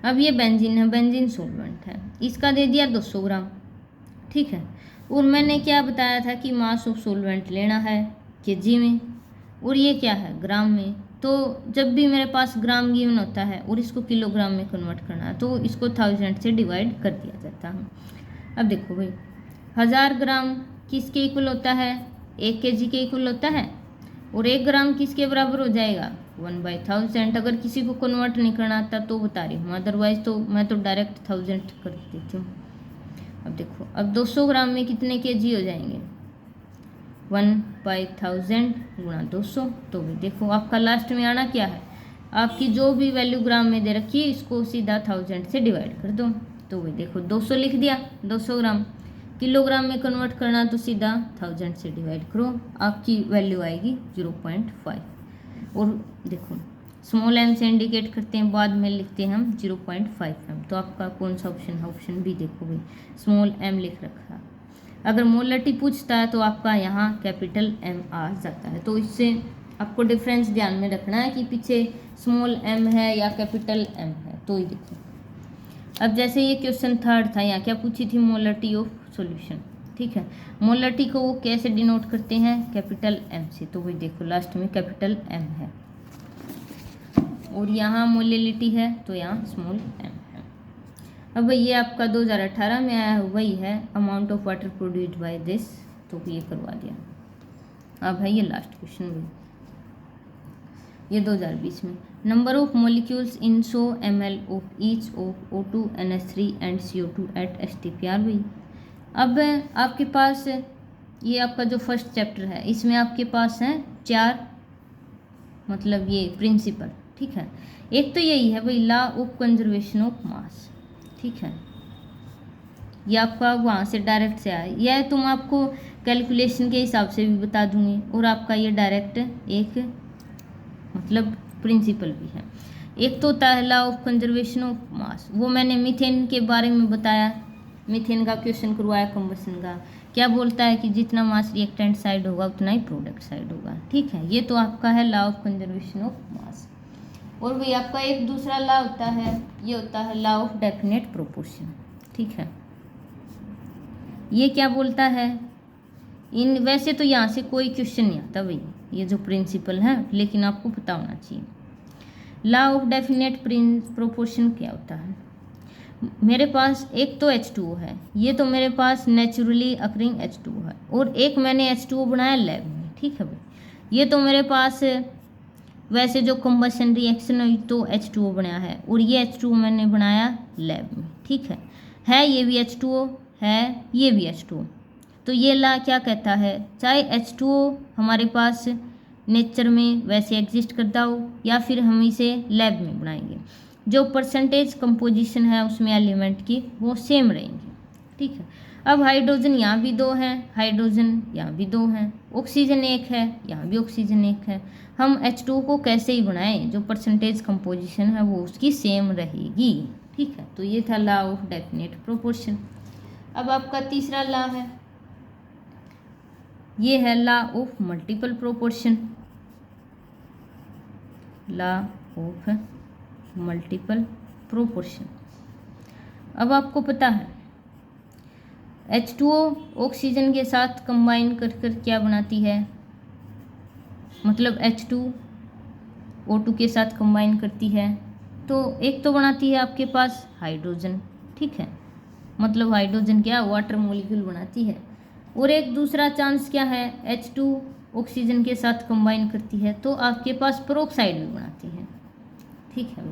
अब ये बेंजीन है, बेंजीन सॉल्वेंट है, इसका दे दिया 200 ग्राम, ठीक है। और मैंने क्या बताया था कि मास ऑफ सॉल्वेंट लेना है केजी में, और ये क्या है ग्राम में। तो जब भी मेरे पास ग्राम गिवन होता है और इसको किलोग्राम में कन्वर्ट करना है तो इसको 1000 से डिवाइड कर दिया जाता है। अब देखो भाई, 1000 ग्राम किसके इक्वल होता है, 1 kg के इक्वल होता है, और 1 ग्राम किसके बराबर हो जाएगा 1/1000। अगर किसी को कन्वर्ट नहीं करना आता तो बता रही हूँ, अदरवाइज तो मैं तो डायरेक्ट 1000 कर देती हूँ। अब देखो, अब 200 ग्राम में कितने kg हो जाएंगे, 1/1000 गुणा 200। तो भी देखो आपका लास्ट में आना क्या है, आपकी जो भी वैल्यू ग्राम में दे रखी है इसको सीधा 1000 से डिवाइड कर दो। तो वही देखो 200 लिख दिया, 200 ग्राम। किलोग्राम में कन्वर्ट करना तो सीधा 1000 से डिवाइड करो, आपकी वैल्यू आएगी 0.5। और देखो स्मॉल m से इंडिकेट करते हैं, बाद में लिखते हैं हम 0.5m। तो आपका कौन सा ऑप्शन है, ऑप्शन भी देखो भाई स्मॉल m लिख रखा है। अगर मोलरिटी पूछता है तो आपका यहाँ कैपिटल M आ जाता है। तो इससे आपको डिफरेंस ध्यान में रखना है कि पीछे स्मॉल m है या कैपिटल M है। तो ही देखो, अब जैसे ये क्वेश्चन थर्ड था, यहाँ क्या पूछी थी, मोलरिटी ऑफ सॉल्यूशन, ठीक है। मोलरिटी को वो कैसे डिनोट करते हैं, कैपिटल M से। तो वही देखो लास्ट में कैपिटल M है, और यहाँ मोलिलिटी है तो यहाँ स्मॉल m है। अब ये आपका 2018 में आया वही है, amount of water produced by this, तो ये करवा दिया। अब है ये लास्ट क्वेश्चन भी, ये 2020 में, number of molecules in 100 ml of each of O2 NH3 and CO2 at STPR हुई। अब आपके पास ये आपका जो फर्स्ट चैप्टर है इसमें आपके पास हैं 4 मतलब ये प्रिंसिपल, ठीक है। एक तो यही है भाई law of conservation of mass, ठीक है, ये आपका वहाँ से डायरेक्ट से आया, यह तुम आपको कैलकुलेशन के हिसाब से भी बता दूंगी, और आपका ये डायरेक्ट एक मतलब प्रिंसिपल भी है। एक तो होता है law of conservation of mass, वो मैंने मीथेन के बारे में बताया, मीथेन का क्वेश्चन करवाया कंबसन का, क्या बोलता है कि जितना मास रिएक्टेंट साइड होगा उतना ही प्रोडक्ट साइड होगा, ठीक है। ये तो आपका है law of conservation of mass. और भाई आपका एक दूसरा लॉ होता है, ये होता है लॉ ऑफ डेफिनेट प्रोपोर्शन, ठीक है। ये क्या बोलता है, इन वैसे तो यहाँ से कोई क्वेश्चन नहीं आता भाई, ये जो प्रिंसिपल है, लेकिन आपको पता होना चाहिए। लॉ ऑफ डेफिनेट प्रोपोर्शन क्या होता है, मेरे पास एक तो H2O है, ये तो मेरे पास नेचुरली अकरिंग H2O है, और एक मैंने H2O बनाया लैब में, ठीक है भाई। ये तो मेरे पास वैसे जो कंबशन रिएक्शन हुई तो H2O बनाया है, और ये H2O मैंने बनाया लैब में, ठीक है ये भी H2O है, ये भी H2O। तो ये ला क्या कहता है, चाहे H2O हमारे पास नेचर में वैसे एग्जिस्ट करता हो या फिर हम इसे लैब में बनाएंगे, जो परसेंटेज कंपोजिशन है उसमें एलिमेंट की वो सेम रहेंगी, ठीक है। अब हाइड्रोजन यहाँ भी 2 हैं, हाइड्रोजन यहाँ भी 2 हैं, ऑक्सीजन 1 है, यहाँ भी ऑक्सीजन 1 है। हम H2O को कैसे ही बनाएं, जो परसेंटेज कंपोजिशन है वो उसकी सेम रहेगी, ठीक है। तो ये था लॉ ऑफ डेफिनेट प्रोपोर्शन। अब आपका तीसरा लॉ है, ये है law of multiple proportion, law of multiple proportion. अब आपको पता है H2O ऑक्सीजन के साथ कंबाइन कर क्या बनाती है, मतलब H2 O2 के साथ कंबाइन करती है, तो एक तो बनाती है आपके पास हाइड्रोजन, ठीक है, मतलब हाइड्रोजन क्या वाटर मॉलिक्यूल बनाती है। और एक दूसरा चांस क्या है, H2 ऑक्सीजन के साथ कंबाइन करती है तो आपके पास पेरोक्साइड भी बनाती है, ठीक है।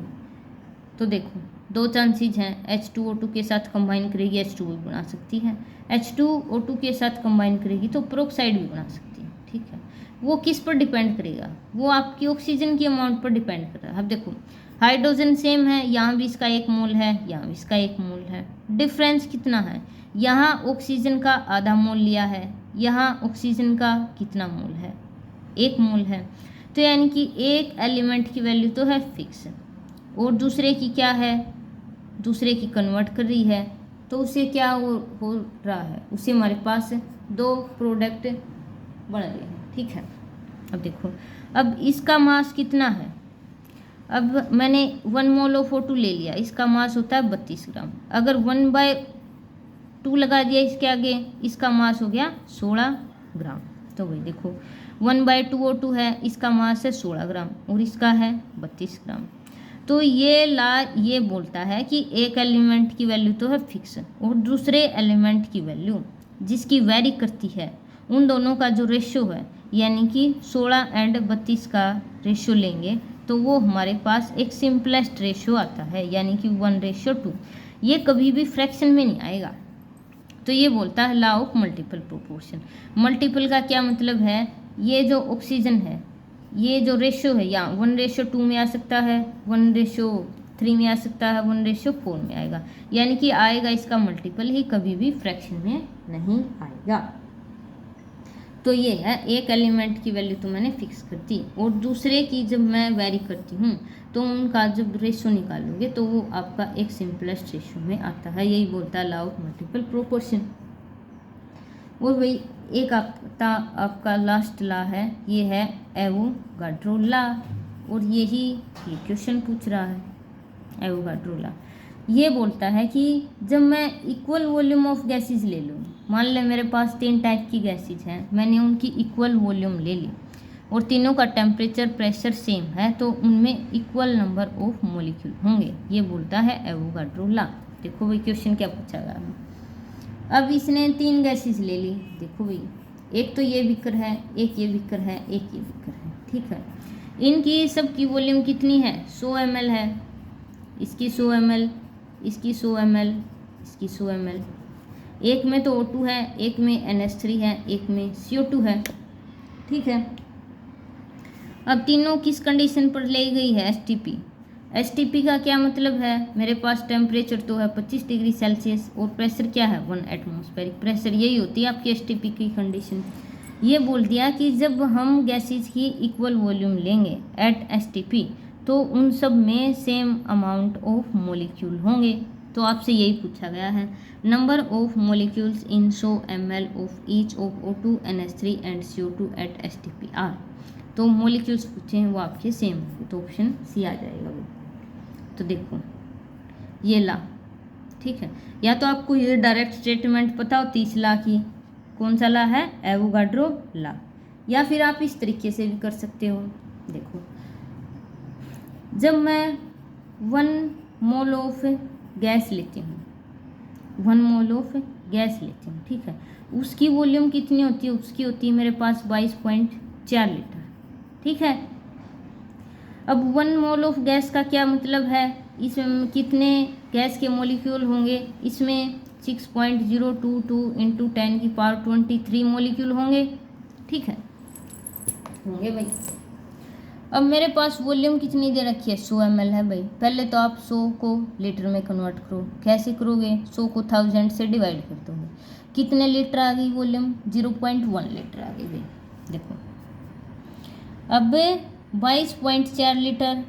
तो देखो 2 चांसेज हैं, H2O2 के साथ कंबाइन करेगी H2O भी बना सकती है, H2O2 के साथ कंबाइन करेगी तो पेरोक्साइड भी बना सकती है, ठीक है। वो किस पर डिपेंड करेगा, वो आपकी ऑक्सीजन की अमाउंट पर डिपेंड कर रहा है। अब देखो हाइड्रोजन सेम है, यहाँ भी इसका 1 मोल है, यहाँ भी इसका 1 मोल है। डिफरेंस कितना है, यहाँ ऑक्सीजन का आधा मोल लिया है, यहाँ ऑक्सीजन का कितना मोल है, 1 मोल है। तो यानी कि एक एलिमेंट की वैल्यू तो है फिक्स और दूसरे की क्या है, दूसरे की कन्वर्ट कर रही है, तो उसे क्या हो रहा है, उसे हमारे पास 2 प्रोडक्ट बन रहे हैं। ठीक है, अब देखो अब इसका मास कितना है। अब मैंने 1 मोल ऑफ O2 ले लिया, इसका मास होता है 32 ग्राम। अगर 1/2 लगा दिया इसके आगे, इसका मास हो गया 16 ग्राम। तो वही देखो 1/2 O2 है, इसका मास है 16 ग्राम और इसका है 32 ग्राम। तो ये बोलता है कि एक एलिमेंट की वैल्यू तो है फिक्स और दूसरे एलिमेंट की वैल्यू जिसकी वेरी करती है, उन दोनों का जो रेशियो है, यानी कि 16 एंड 32 का रेशियो लेंगे तो वो हमारे पास एक सिंपलेस्ट रेशियो आता है, यानी कि 1:2। ये कभी भी फ्रैक्शन में नहीं आएगा। तो ये बोलता है law of multiple proportion. Multiple का क्या मतलब है, ये जो ऑक्सीजन है, ये जो रेशियो है, यहाँ 1:2 में आ सकता है, 1:3 में आ सकता है, 1:4 में आएगा, यानी कि आएगा इसका मल्टीपल ही, कभी भी फ्रैक्शन में नहीं आएगा। तो ये है एक एलिमेंट की वैल्यू तो मैंने फिक्स कर दी और दूसरे की जब मैं वेरी करती हूँ तो उनका जब रेशियो निकालोगे तो वो आपका एक सिंपलेस्ट रेशियो में आता है। यही बोलता है लॉ ऑफ मल्टीपल प्रोपोर्शन। और वही एक आपका लास्ट लॉ है, ये है एवोगाड्रो लॉ, और यही ये क्वेश्चन पूछ रहा है। एवोगाड्रो लॉ ये बोलता है कि जब मैं इक्वल वॉल्यूम ऑफ गैसेज ले लूँ, मान लें मेरे पास 3 टाइप की गैसेज हैं, मैंने उनकी इक्वल वॉल्यूम ले ली और तीनों का टेम्परेचर प्रेशर सेम है, तो उनमें इक्वल नंबर ऑफ मॉलिक्यूल होंगे। ये बोलता है एवोगाड्रो लॉ। देखो भाई क्वेश्चन क्या पूछा गया है। अब इसने 3 गैसेज ले ली, देखो भाई एक तो ये बीकर है, एक ये बीकर है, एक ये बीकर है। ठीक है, इनकी सबकी वॉल्यूम कितनी है, 100 ml है, इसकी 100 ml, इसकी 100 ml, इसकी 100 ml। एक में तो O2 है, एक में NH3 है, एक में CO2 है। ठीक है, अब तीनों किस कंडीशन पर ले गई है, STP। STP का क्या मतलब है, मेरे पास टेम्परेचर तो है 25 डिग्री सेल्सियस और प्रेशर क्या है 1 एटमॉस्फेरिक प्रेशर। यही होती है आपकी STP की कंडीशन। ये बोल दिया कि जब हम गैसेज की इक्वल वॉल्यूम लेंगे एट STP तो उन सब में सेम अमाउंट ऑफ मॉलिक्यूल होंगे। तो आपसे यही पूछा गया है, number of molecules in 100 ml of each of O2, NH3 and CO2 at STP are. तो मॉलिक्यूल्स पूछे हैं वो आपके सेम होंगे, तो ऑप्शन सी आ जाएगा वो। तो देखो ये ला, ठीक है, या तो आपको ये डायरेक्ट स्टेटमेंट पता हो 30 ला की, कौन सा ला है, एवोगाड्रो ला, या फिर आप इस तरीके से भी कर सकते हो। देखो जब मैं 1 मोल ऑफ गैस लेती हूँ, 1 मोल ऑफ गैस लेती हूँ, ठीक है, उसकी वॉल्यूम कितनी होती है, उसकी होती है मेरे पास 22.4 लीटर। ठीक है, अब 1 मोल ऑफ गैस का क्या मतलब है, इसमें कितने गैस के मॉलिक्यूल होंगे, इसमें 6.022 इंटू 10⁻23 मॉलिक्यूल होंगे। ठीक है, होंगे भाई। अब मेरे पास वॉल्यूम कितनी दे रखी है, 100 ml है भाई। पहले तो आप 100 को लीटर में कन्वर्ट करो, कैसे करोगे, 100 को 1000 से डिवाइड कर दोगे, कितने लीटर आ गई वॉल्यूम, 0.1 लीटर आ गई भाई। देखो अब 22.4 लीटर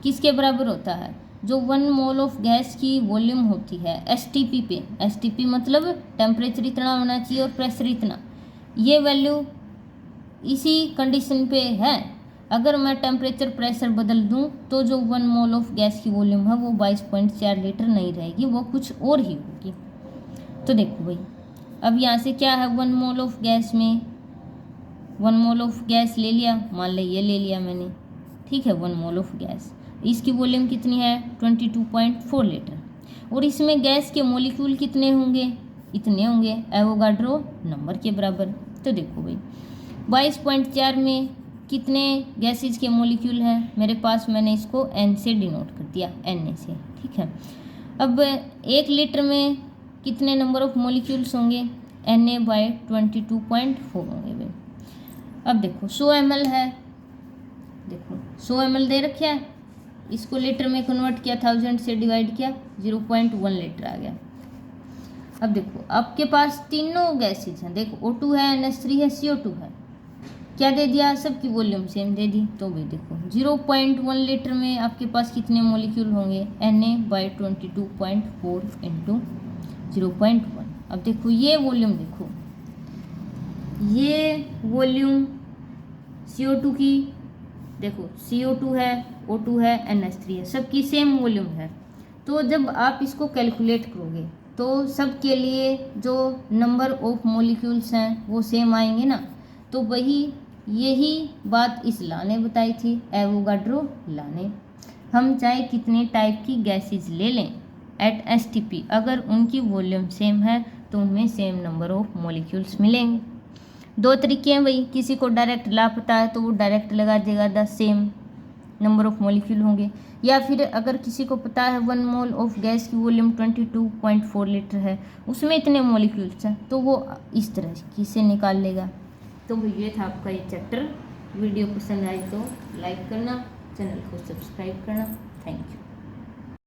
किसके बराबर होता है, जो 1 मोल ऑफ गैस की वॉल्यूम होती है STP पे। STP मतलब टेम्परेचर इतना होना चाहिए और प्रेशर इतना, ये वैल्यू इसी कंडीशन पे है। अगर मैं टेम्परेचर प्रेशर बदल दूं तो जो 1 मोल ऑफ गैस की वॉल्यूम है वो 22.4 लीटर नहीं रहेगी, वो कुछ और ही होगी। तो देखो भाई अब यहाँ से क्या है, 1 मोल ऑफ गैस में 1 मोल ऑफ गैस ले लिया, मान ले ये ले लिया मैंने, ठीक है, 1 मोल ऑफ गैस, इसकी वॉल्यूम कितनी है 22.4 लीटर, और इसमें गैस के मॉलिक्यूल कितने होंगे, इतने होंगे, एवोगाड्रो नंबर के बराबर। तो देखो भाई 22.4 में कितने गैसेज के मॉलिक्यूल हैं मेरे पास, मैंने इसको N से डिनोट कर दिया, Na से। ठीक है, अब 1 लीटर में कितने नंबर ऑफ मॉलिक्यूल्स होंगे, Na/22.4 होंगे भाई। अब देखो 100 ml है, देखो 100 ml दे रखे है, इसको लीटर में कन्वर्ट किया, 1000 से डिवाइड किया, 0.1 लीटर आ गया। अब देखो आपके पास तीनों गैसेज हैं, देखो O2 है, NH3 है, CO2 है, क्या दे दिया, सबकी वॉल्यूम सेम दे दी। तो भी देखो 0.1 लीटर में आपके पास कितने मॉलिक्यूल होंगे, Na/22.4 इंटू 0.1। अब देखो ये वॉल्यूम, देखो ये वॉल्यूम CO2 की, देखो CO2 है, O2 है, NH3 है, सबकी सेम वॉल्यूम है। तो जब आप इसको कैलकुलेट करोगे तो सब के लिए जो नंबर ऑफ मॉलिक्यूल्स हैं वो सेम आएंगे ना। तो यही बात इस लॉ ने बताई थी, एवोगाड्रो लॉ ने। हम चाहे कितने टाइप की गैसेज ले लें एट STP, अगर उनकी वॉल्यूम सेम है तो उनमें सेम नंबर ऑफ मॉलिक्यूल्स मिलेंगे। दो तरीके हैं भाई, किसी को डायरेक्ट लॉ पता है तो वो डायरेक्ट लगा देगा, the same number of molecule होंगे, या फिर अगर किसी को पता है 1 मोल ऑफ गैस की वॉल्यूम 22.4 लीटर है, उसमें इतने मॉलिक्यूल्स हैं, तो वो इस तरह से निकाल लेगा। तो ये था आपका ये चैप्टर। वीडियो पसंद आई तो लाइक करना, चैनल को सब्सक्राइब करना। Thank you.